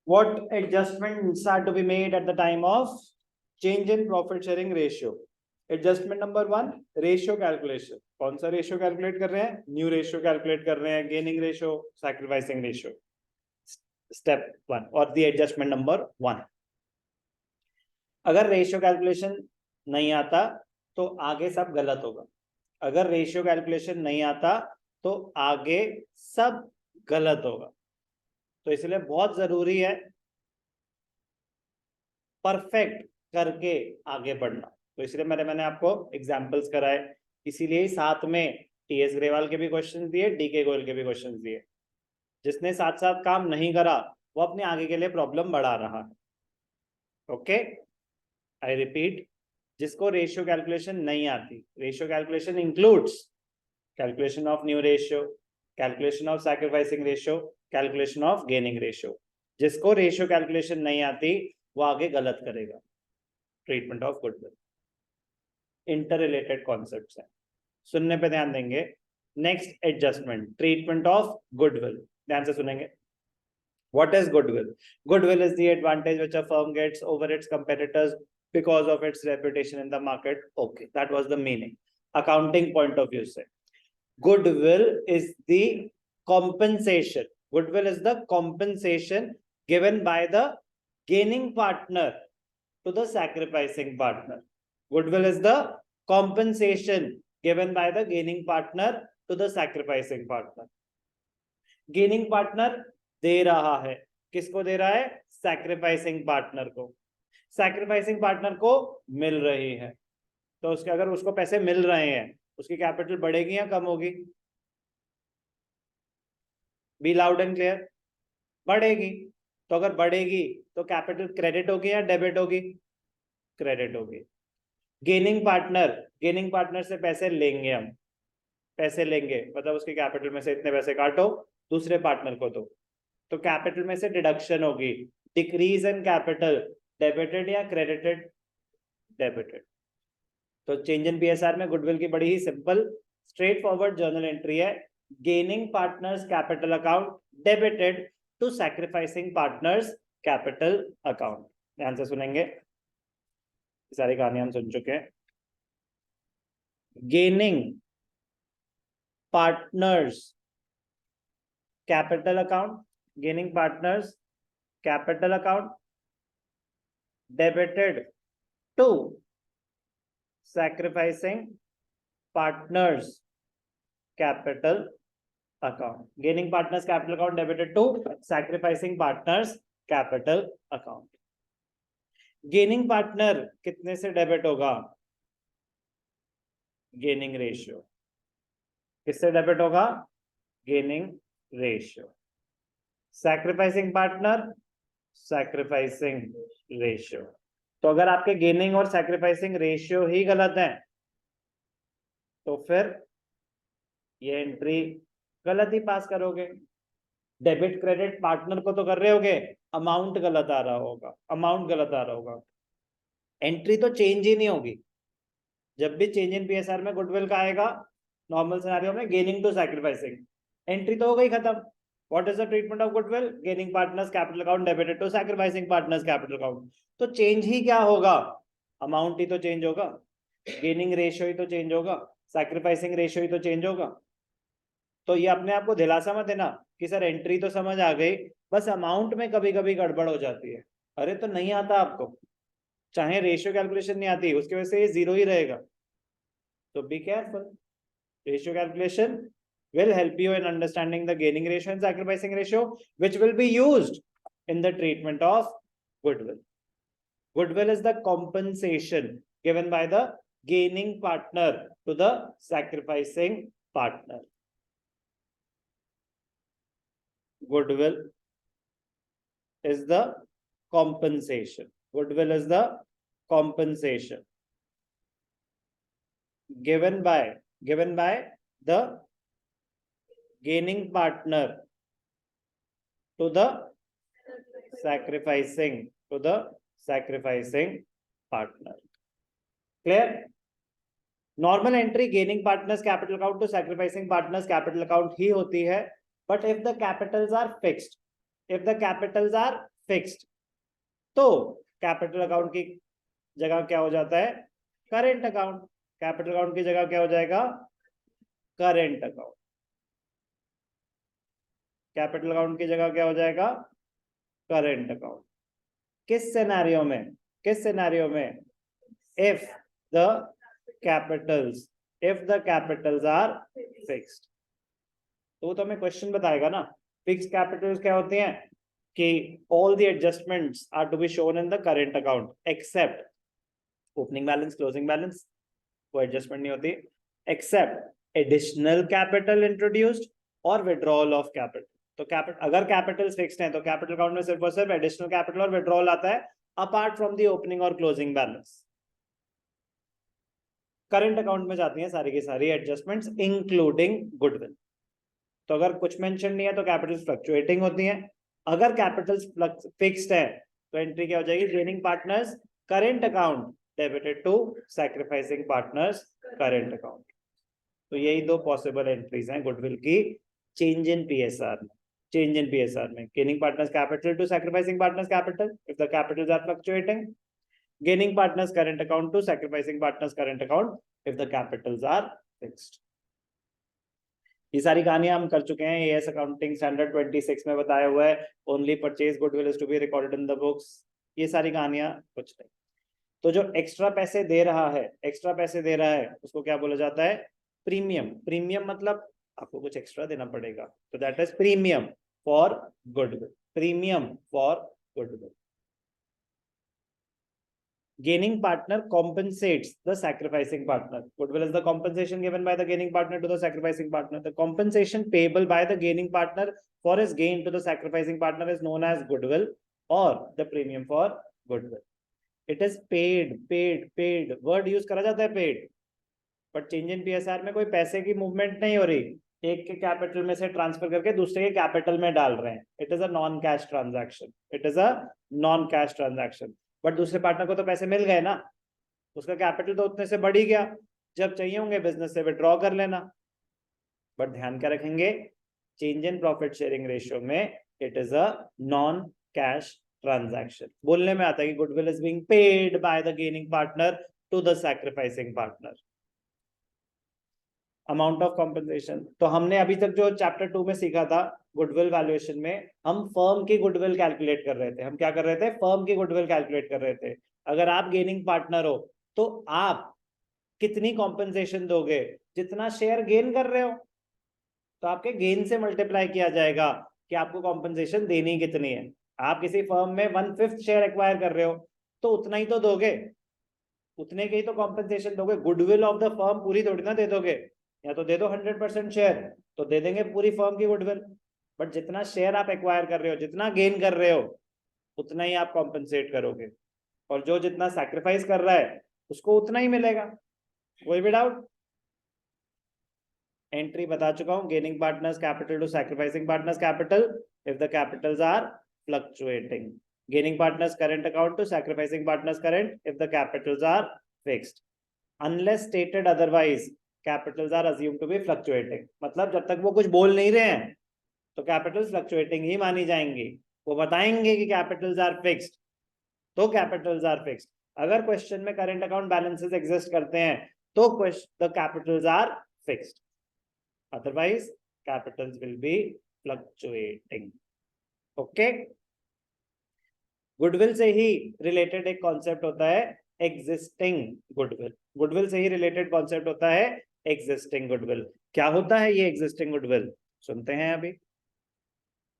What adjustments are to be made at the time of change in profit sharing ratio? Adjustment number 1, ratio calculation. कौन सा ratio calculate कर रहे हैं? New ratio calculate कर रहे हैं, gaining ratio, sacrificing ratio. Step 1 और the adjustment number 1. अगर रेशियो कैलकुलेशन नहीं आता तो आगे सब गलत होगा. अगर रेशियो कैलकुलेशन नहीं आता तो आगे सब गलत होगा. तो इसलिए बहुत जरूरी है परफेक्ट करके आगे बढ़ना. तो इसलिए मैंने आपको एग्जांपल्स कराए, इसीलिए साथ में टीएस ग्रेवाल के भी क्वेश्चन दिए, डीके गोयल के भी क्वेश्चन दिए. जिसने साथ साथ काम नहीं करा वो अपने आगे के लिए प्रॉब्लम बढ़ा रहा है. ओके, आई रिपीट, जिसको रेशियो कैलकुलेशन नहीं आती, ratio calculation includes calculation of new ratio, calculation of sacrificing ratio, calculation of gaining ratio. जिसको रेशियो कैलकुलेशन नहीं आती वो आगे गलत करेगा. Treatment of goodwill, inter related concepts हैं, सुनने पे ध्यान देंगे. Next adjustment, treatment of goodwill. ध्यान से सुनेंगे. What is goodwill? Goodwill is the advantage which a firm gets over its competitors because of its reputation in the market. Okay, that was the meaning. Accounting point of view से goodwill is the compensation. Goodwill is the compensation given by the gaining partner to the sacrificing partner. Goodwill is the compensation given by the gaining partner to the sacrificing partner. Gaining partner दे रहा है, किसको दे रहा है? Sacrificing partner को. Sacrificing partner को मिल रही है, तो उसके अगर उसको पैसे मिल रहे हैं उसकी कैपिटल बढ़ेगी या कम होगी? Be loud and clear. बढ़ेगी. तो अगर बढ़ेगी तो कैपिटल क्रेडिट होगी या डेबिट होगी? क्रेडिट होगी. गेनिंग पार्टनर से पैसे लेंगे, हम पैसे लेंगे मतलब उसके कैपिटल में से इतने पैसे काटो, दूसरे पार्टनर को दो, तो कैपिटल में से डिडक्शन होगी. डिक्रीज इन कैपिटल, डेबिटेड या क्रेडिटेड? डेबिटेड. तो चेंज इन पीएसआर में गुडविल की बड़ी ही simple straight forward journal entry है. Gaining partners capital account debited to sacrificing partners capital account. ध्यान से सुनेंगे, सारी कहानी हम सुन चुके हैं. Gaining partners capital account, gaining partners capital account debited to sacrificing partners capital account. Gaining partners capital account debited to sacrificing partners capital account. Gaining partner कितने से डेबिट होगा? Gaining ratio. किससे डेबिट होगा? Gaining ratio. Sacrificing partner, sacrificing ratio. तो अगर आपके gaining और sacrificing ratio ही गलत है तो फिर ये एंट्री गलत ही पास करोगे. डेबिट क्रेडिट पार्टनर को तो कर रहे होगे, अमाउंट गलत आ रहा होगा, एंट्री तो चेंज ही नहीं होगी. जब भी चेंज इन पीएसआर में गुडविल का आएगा नॉर्मल सिनेरियो में गेनिंग टू सैक्रिफाइसिंग, एंट्री तो हो गई खत्म. What is the treatment of goodwill? Gaining partners capital account debited to sacrificing partners capital account. तो चेंज ही क्या होगा? अमाउंट ही तो चेंज होगा, गेनिंग रेशियो ही तो चेंज होगा, सैक्रिफाइसिंग रेशियो ही तो चेंज होगा. तो ये अपने आप को दिलासा मत देना कि सर एंट्री तो समझ आ गई, बस अमाउंट में कभी कभी गड़बड़ हो जाती है. अरे तो नहीं आता आपको, चाहे रेशियो कैलकुलेशन नहीं आती उसकी वजह से ये जीरो ही रहेगा. तो be careful. Ratio calculation will help you in understanding the gaining ratio and sacrificing ratio, which will be used in the treatment of goodwill. Goodwill is the compensation given by the gaining partner to the sacrificing partner. Goodwill is the compensation. Goodwill is the compensation given by the gaining partner to the sacrificing partner. Clear? Normal entry gaining partners capital account to sacrificing partners capital account ही होती है. But if the capitals are fixed, तो capital account की जगह क्या हो जाता है, करेंट अकाउंट। कैपिटल अकाउंट की जगह क्या हो जाएगा, करेंट अकाउंट। कैपिटल अकाउंट की जगह क्या हो जाएगा, करेंट अकाउंट। किस सिनेरियो में, किस सिनेरियो में, if the capitals, if the capitals are fixed. तो तो हमें क्वेश्चन बताएगा ना, फिक्स्ड कैपिटल्स क्या होती हैं कि all the adjustments are to be shown in the current account except opening balance, closing balance, कोई एडजस्टमेंट नहीं होती, एक्सेप्ट एडिशनल कैपिटल इंट्रोड्यूस्ड और विड्रॉल ऑफ कैपिटल। तो कैपिटल, अगर कैपिटल फिक्स्ड है तो कैपिटल अकाउंट में सिर्फ और सिर्फ एडिशनल कैपिटल और विड्रॉल आता है, अपार्ट फ्रॉम द ओपनिंग और क्लोजिंग बैलेंस। करंट अकाउंट में जाती हैं सारी की सारी एडजस्टमेंट्स इंक्लूडिंग गुडविल। तो अगर कुछ मेंशन नहीं है तो कैपिटल फ्लक्चुएटिंग होती हैं। अगर कैपिटल फिक्स्ड है तो एंट्री क्या हो जाएगी, gaining partners current account debited to sacrificing partners current account. तो यही दो पॉसिबल एंट्रीज हैं गुडविल की चेंज इन पीएसआर में। चेंज इन पीएसआर में gaining partners capital to sacrificing partners capital if the capitals are fluctuating, gaining partners current account to sacrificing partners current account if the capitals are fixed. ये सारी कहानियां हम कर चुके हैं, as accounting standard 26 में बताया हुआ है, only purchase goodwill is to be recorded in the books. ये सारी कहानियां कुछ नहीं। तो जो एक्स्ट्रा पैसे दे रहा है, एक्स्ट्रा पैसे दे रहा है उसको क्या बोला जाता है, प्रीमियम। प्रीमियम मतलब आपको कुछ एक्स्ट्रा देना पड़ेगा, तो that is premium for goodwill, premium for goodwill. Gaining partner compensates the sacrificing partner. Goodwill is the compensation given by the gaining partner to the sacrificing partner. The compensation payable by the gaining partner for his gain to the sacrificing partner is known as goodwill or the premium for goodwill. It is paid, paid, paid. Word use करा जाता है paid. But change in PSR में कोई पैसे की movement नहीं हो रही, एक के कैपिटल में से ट्रांसफर करके दूसरे के कैपिटल में डाल रहे हैं। It is a non cash transaction, it is a non cash transaction. But दूसरे पार्टनर को तो पैसे मिल गए ना, उसका कैपिटल तो उतने से बढ़ ही गया, जब चाहिए होंगे बिजनेस से विड्रॉ कर लेना। बट ध्यान क्या रखेंगे, change in profit sharing ratio में it is a non cash transaction. बोलने में आता है कि goodwill is being paid by the gaining partner to the sacrificing partner. Amount of compensation, तो हमने अभी तक जो चैप्टर 2 में सीखा था गुडविल वैल्यूएशन में, हम फर्म की गुडविल कैलकुलेट कर रहे थे। हम क्या कर रहे थे, फर्म की गुडविल कैलकुलेट कर रहे थे। अगर आप गेनिंग पार्टनर हो तो आप कितनी कॉम्पेंसेशन दोगे, जितना शेयर गेन कर रहे हो तो आपके गेन से मल्टीप्लाई किया जाएगा कि आपको कॉम्पेंसेशन देनी कितनी है। आप किसी फर्म में 1/5 शेयर एक्वायर कर रहे हो तो उतना ही तो दोगे, उतने के ही तो कॉम्पेंसेशन दोगे। गुडविल ऑफ द फर्म पूरी थोड़ी ना दे दोगे, या तो दे दो 100% शेयर तो दे देंगे पूरी फर्म की गुडविल, बट जितना शेयर आप एक्वायर कर रहे हो, जितना गेन कर रहे हो, उतना ही आप कॉम्पेंसेट करोगे, और जो जितना सैक्रिफाइस कर रहा है उसको उतना ही मिलेगा। कोई भी डाउट? एंट्री बता चुका हूं, gaining partners capital to sacrificing partners capital if the capitals are fluctuating, gaining partners current account to sacrificing partners current if the capitals are fixed, unless stated otherwise capitals are assumed to be fluctuating. मतलब जब तक वो कुछ बोल नहीं रहे हैं तो कैपिटल्स फ्लक्चुएटिंग ही मानी जाएंगी। वो बताएंगे कि कैपिटल्स आर फिक्स्ड तो कैपिटल्स आर फिक्स्ड। अगर क्वेश्चन में करंट अकाउंट बैलेंसेस एग्जिस्ट करते हैं तो the capitals are fixed, otherwise capitals will be fluctuating. Okay, goodwill से ही रिलेटेड एक कॉन्सेप्ट होता है एग्जिस्टिंग गुडविल। गुडविल से ही रिलेटेड कॉन्सेप्ट होता है एग्जिस्टिंग गुडविल। क्या होता है ये एग्जिस्टिंग गुडविल, सुनते हैं अभी।